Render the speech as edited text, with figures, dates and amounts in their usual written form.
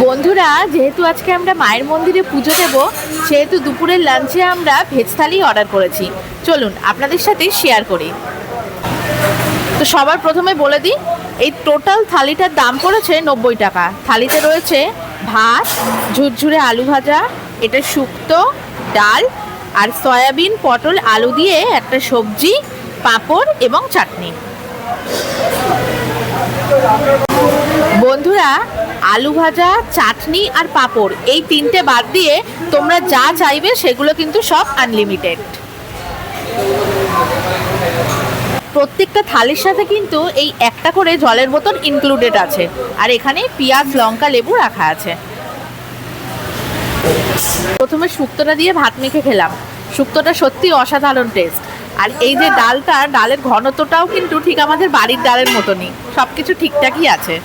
বন্ধুরা, যেহেতু আজকে আমরা মায়ের মন্দিরে পুজো দেব, সেহেতু দুপুরের লাঞ্চে আমরা ভেজ থালি অর্ডার করেছি। চলুন আপনাদের সাথে শেয়ার করি। তো সবার প্রথমে বলে দিই, এই টোটাল থালিটার দাম পড়েছে 90 টাকা। থালিতে রয়েছে ভাত, ঝুরঝুরে আলু ভাজা, এটা শুক্তো, ডাল আর সয়াবিন পটল আলু দিয়ে একটা সবজি, পাঁপড় এবং চাটনি। বন্ধুরা, আলু ভাজা, চাটনি আর পাঁপড় এই তিনটে বাদ দিয়ে তোমরা যা চাইবে সেগুলো কিন্তু সব আনলিমিটেড। প্রত্যেকটা থালির সাথে কিন্তু এই একটা করে জলের বোতল ইনক্লুডেড আছে, আর এখানে পেঁয়াজ, লঙ্কা, লেবু রাখা আছে। প্রথমে শুক্তোটা দিয়ে ভাত মেখে খেলাম। শুক্তোটা সত্যি অসাধারণ টেস্ট। আর এই যে ডালটা, ডালের ঘনত্বটাও কিন্তু ঠিক আমাদের বাড়ির ডালের মতনই, সব কিছু ঠিকঠাকই আছে।